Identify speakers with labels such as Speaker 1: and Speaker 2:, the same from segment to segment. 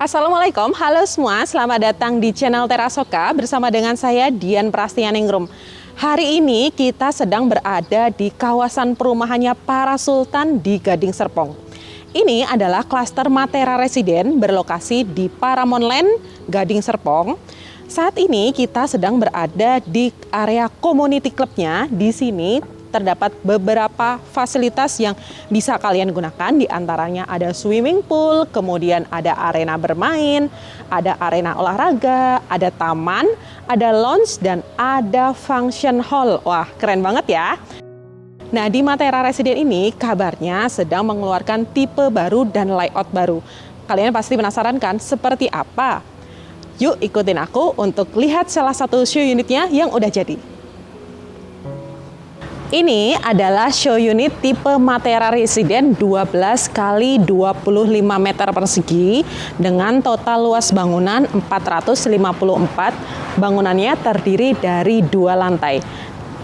Speaker 1: Assalamualaikum, halo semua, selamat datang di channel Terasoka bersama dengan saya Dian Prastianingrum. Hari ini kita sedang berada di kawasan perumahannya para Sultan di Gading Serpong. Ini adalah klaster Matera Residen berlokasi di Paramount Land, Gading Serpong. Saat ini kita sedang berada di area community clubnya. Di sini terdapat beberapa fasilitas yang bisa kalian gunakan, di antaranya ada swimming pool, kemudian ada arena bermain, ada arena olahraga, ada taman, ada lounge, dan ada function hall. Wah, keren banget ya. Nah, di Matera Residen ini kabarnya sedang mengeluarkan tipe baru dan layout baru. Kalian pasti penasaran kan seperti apa? Yuk ikutin aku untuk lihat salah satu show unitnya yang udah jadi. Ini adalah show unit tipe Matera Residen 12 x 25 meter persegi dengan total luas bangunan 454. Bangunannya terdiri dari 2 lantai.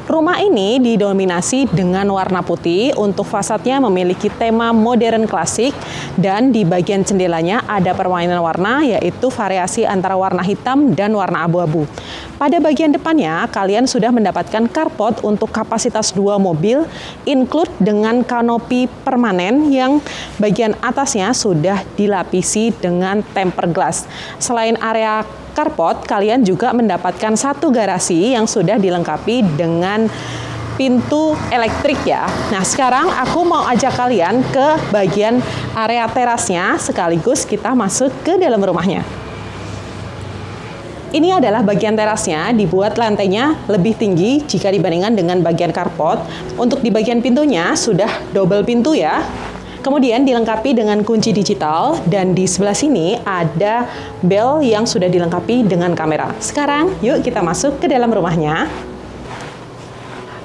Speaker 1: Rumah ini didominasi dengan warna putih, untuk fasadnya memiliki tema modern klasik, dan di bagian jendelanya ada permainan warna, yaitu variasi antara warna hitam dan warna abu-abu. Pada bagian depannya, kalian sudah mendapatkan carport untuk kapasitas 2 mobil, include dengan kanopi permanen yang bagian atasnya sudah dilapisi dengan tempered glass. Selain area carport, kalian juga mendapatkan satu garasi yang sudah dilengkapi dengan pintu elektrik ya. Nah, sekarang aku mau ajak kalian ke bagian area terasnya, sekaligus kita masuk ke dalam rumahnya. Ini adalah bagian terasnya, dibuat lantainya lebih tinggi jika dibandingkan dengan bagian carport. Untuk di bagian pintunya sudah double pintu ya. Kemudian dilengkapi dengan kunci digital, dan di sebelah sini ada bel yang sudah dilengkapi dengan kamera. Sekarang yuk kita masuk ke dalam rumahnya.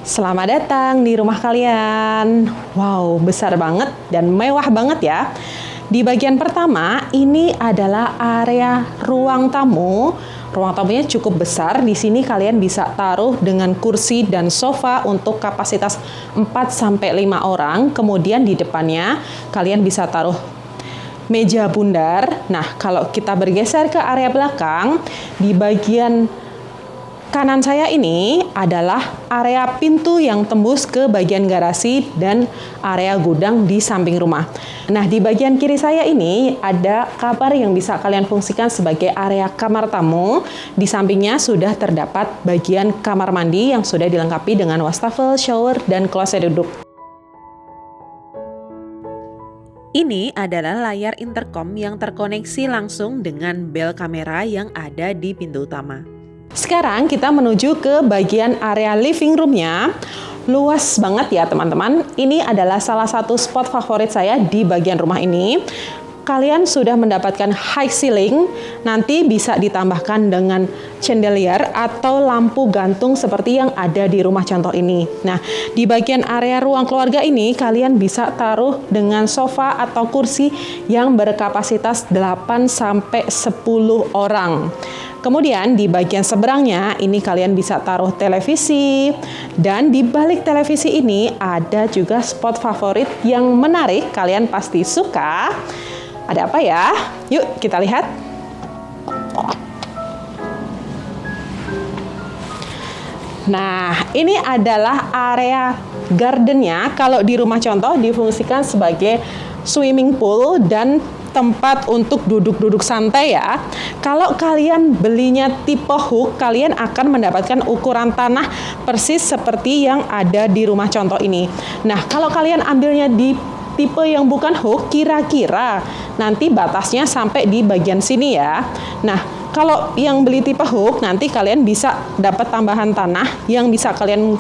Speaker 1: Selamat datang di rumah kalian. Wow, besar banget dan mewah banget ya. Di bagian pertama ini adalah area ruang tamu. Ruang tamunya cukup besar. Di sini kalian bisa taruh dengan kursi dan sofa untuk kapasitas 4-5 orang. Kemudian di depannya kalian bisa taruh meja bundar. Nah, kalau kita bergeser ke area belakang, di bagian kanan saya ini adalah area pintu yang tembus ke bagian garasi dan area gudang di samping rumah. Nah, di bagian kiri saya ini ada kamar yang bisa kalian fungsikan sebagai area kamar tamu. Di sampingnya sudah terdapat bagian kamar mandi yang sudah dilengkapi dengan wastafel, shower, dan kloset duduk. Ini adalah layar intercom yang terkoneksi langsung dengan bel kamera yang ada di pintu utama. Sekarang kita menuju ke bagian area living room-nya. Luas banget ya teman-teman. Ini adalah salah satu spot favorit saya di bagian rumah ini. Kalian sudah mendapatkan high ceiling, nanti bisa ditambahkan dengan chandelier atau lampu gantung seperti yang ada di rumah contoh ini. Nah, di bagian area ruang keluarga ini kalian bisa taruh dengan sofa atau kursi yang berkapasitas 8-10 orang. Kemudian di bagian seberangnya ini kalian bisa taruh televisi, dan di balik televisi ini ada juga spot favorit yang menarik, kalian pasti suka. Ada apa ya? Yuk kita lihat. Nah, ini adalah area gardennya. Kalau di rumah contoh difungsikan sebagai swimming pool dan tempat untuk duduk-duduk santai ya. Kalau kalian belinya tipe hook, kalian akan mendapatkan ukuran tanah persis seperti yang ada di rumah contoh ini. Nah, kalau kalian ambilnya di tipe yang bukan hook, kira-kira nanti batasnya sampai di bagian sini ya. Nah, kalau yang beli tipe hook, nanti kalian bisa dapat tambahan tanah yang bisa kalian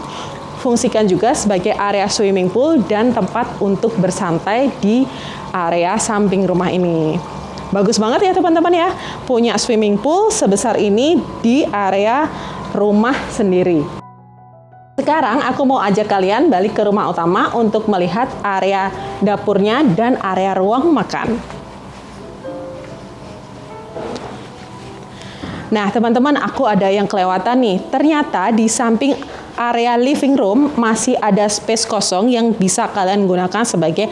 Speaker 1: fungsikan juga sebagai area swimming pool dan tempat untuk bersantai di area samping rumah ini. Bagus banget ya teman-teman ya, punya swimming pool sebesar ini di area rumah sendiri. Sekarang aku mau ajak kalian balik ke rumah utama untuk melihat area dapurnya dan area ruang makan. Nah teman-teman, aku ada yang kelewatan nih. Ternyata di samping area living room masih ada space kosong yang bisa kalian gunakan sebagai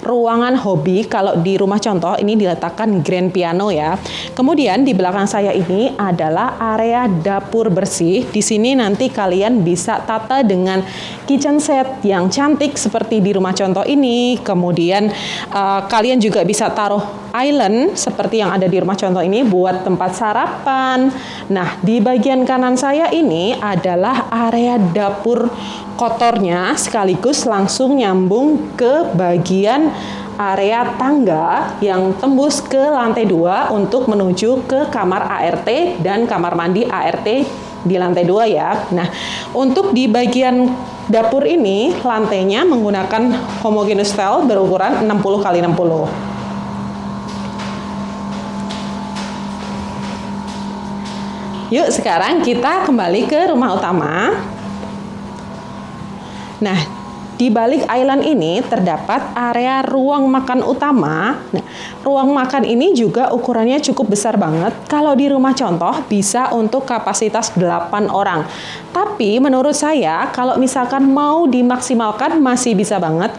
Speaker 1: ruangan hobi. Kalau di rumah contoh ini diletakkan grand piano ya. Kemudian di belakang saya ini adalah area dapur bersih. Di sini nanti kalian bisa tata dengan kitchen set yang cantik seperti di rumah contoh ini. Kemudian kalian juga bisa taruh island seperti yang ada di rumah contoh ini buat tempat sarapan. Nah, di bagian kanan saya ini adalah area dapur kotornya sekaligus langsung nyambung ke bagian area tangga yang tembus ke lantai 2 untuk menuju ke kamar ART dan kamar mandi ART di lantai 2 ya. Nah, untuk di bagian dapur ini lantainya menggunakan homogeneous tile berukuran 60 x 60. Yuk sekarang kita kembali ke rumah utama. Nah, di balik island ini terdapat area ruang makan utama. Nah, ruang makan ini juga ukurannya cukup besar banget. Kalau di rumah contoh bisa untuk kapasitas 8 orang. Tapi menurut saya kalau misalkan mau dimaksimalkan masih bisa banget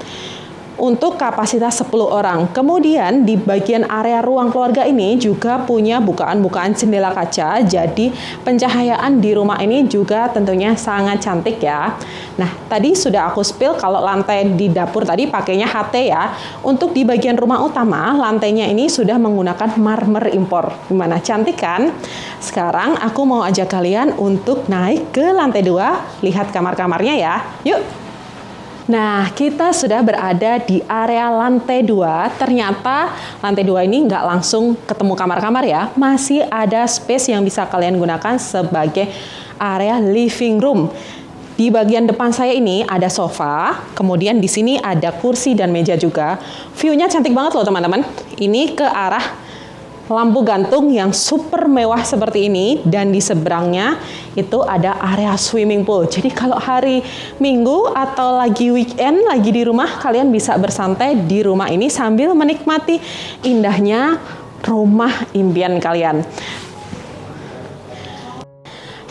Speaker 1: untuk kapasitas 10 orang. Kemudian di bagian area ruang keluarga ini juga punya bukaan-bukaan jendela kaca. Jadi pencahayaan di rumah ini juga tentunya sangat cantik ya. Nah, tadi sudah aku spill kalau lantai di dapur tadi pakainya HT ya. Untuk di bagian rumah utama, lantainya ini sudah menggunakan marmer impor. Gimana, cantik kan? Sekarang aku mau ajak kalian untuk naik ke lantai 2, lihat kamar-kamarnya ya. Yuk! Nah, kita sudah berada di area lantai 2. Ternyata lantai 2 ini nggak langsung ketemu kamar-kamar ya. Masih ada space yang bisa kalian gunakan sebagai area living room. Di bagian depan saya ini ada sofa, kemudian di sini ada kursi dan meja juga. View-nya cantik banget loh teman-teman. Ini ke arah lampu gantung yang super mewah seperti ini, dan di seberangnya itu ada area swimming pool. Jadi kalau hari Minggu atau lagi weekend, lagi di rumah, kalian bisa bersantai di rumah ini sambil menikmati indahnya rumah impian kalian.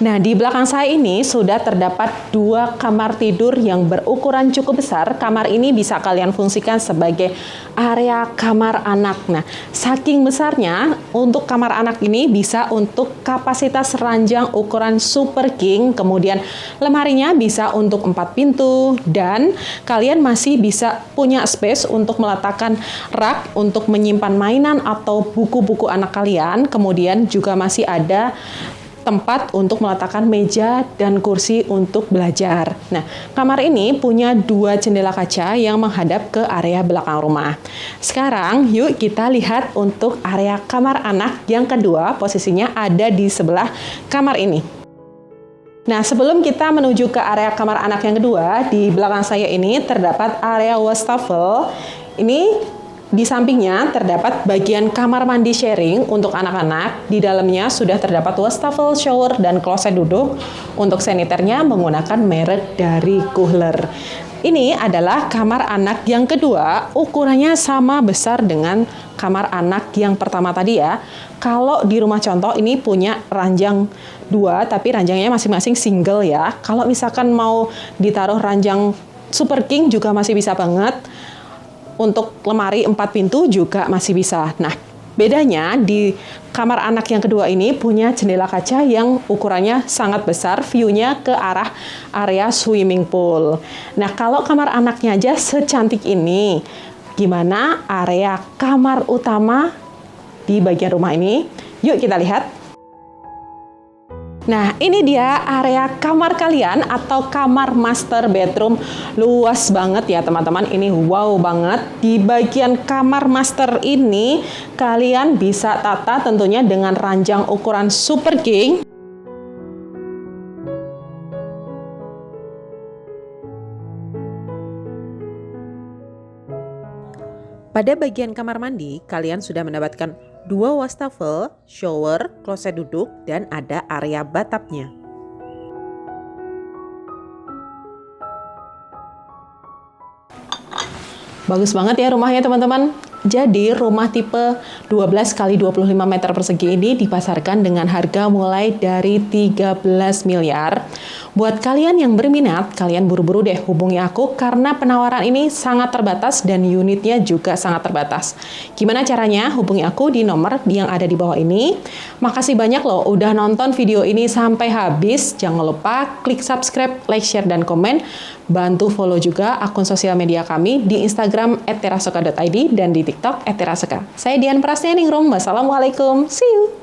Speaker 1: Nah, di belakang saya ini sudah terdapat 2 kamar tidur yang berukuran cukup besar. Kamar ini bisa kalian fungsikan sebagai area kamar anak. Nah, saking besarnya untuk kamar anak ini bisa untuk kapasitas ranjang ukuran super king. Kemudian lemarinya bisa untuk 4 pintu dan kalian masih bisa punya space untuk meletakkan rak untuk menyimpan mainan atau buku-buku anak kalian. Kemudian juga masih ada tempat untuk meletakkan meja dan kursi untuk belajar. Nah, kamar ini punya 2 jendela kaca yang menghadap ke area belakang rumah. Sekarang, yuk kita lihat untuk area kamar anak yang kedua, posisinya ada di sebelah kamar ini. Nah, sebelum kita menuju ke area kamar anak yang kedua, di belakang saya ini terdapat area wastafel. Ini di sampingnya terdapat bagian kamar mandi sharing untuk anak-anak. Di dalamnya sudah terdapat wastafel, shower, dan kloset duduk. Untuk saniternya menggunakan merek dari Kohler. Ini adalah kamar anak yang kedua, ukurannya sama besar dengan kamar anak yang pertama tadi ya. Kalau di rumah contoh ini punya ranjang 2, tapi ranjangnya masing-masing single ya. Kalau misalkan mau ditaruh ranjang super king juga masih bisa banget. Untuk lemari 4 pintu juga masih bisa. Nah, bedanya di kamar anak yang kedua ini punya jendela kaca yang ukurannya sangat besar, view-nya ke arah area swimming pool. Nah, kalau kamar anaknya aja secantik ini, gimana area kamar utama di bagian rumah ini? Yuk kita lihat. Nah, ini dia area kamar kalian atau kamar master bedroom. Luas banget ya teman-teman, ini wow banget. Di bagian kamar master ini, kalian bisa tata tentunya dengan ranjang ukuran super king. Pada bagian kamar mandi, kalian sudah mendapatkan 2 wastafel, shower, kloset duduk, dan ada area bathtubnya. Bagus banget ya rumahnya teman-teman. Jadi rumah tipe 12 kali 25 meter persegi ini dipasarkan dengan harga mulai dari 13 miliar. Buat kalian yang berminat, kalian buru-buru deh hubungi aku karena penawaran ini sangat terbatas dan unitnya juga sangat terbatas. Gimana caranya? Hubungi aku di nomor yang ada di bawah ini. Makasih banyak loh udah nonton video ini sampai habis. Jangan lupa klik subscribe, like, share, dan komen. Bantu follow juga akun sosial media kami di Instagram @terasoka.id dan di TikTok @terasoka. Saya Dian Prasnyaningrum. Wassalamualaikum. See you.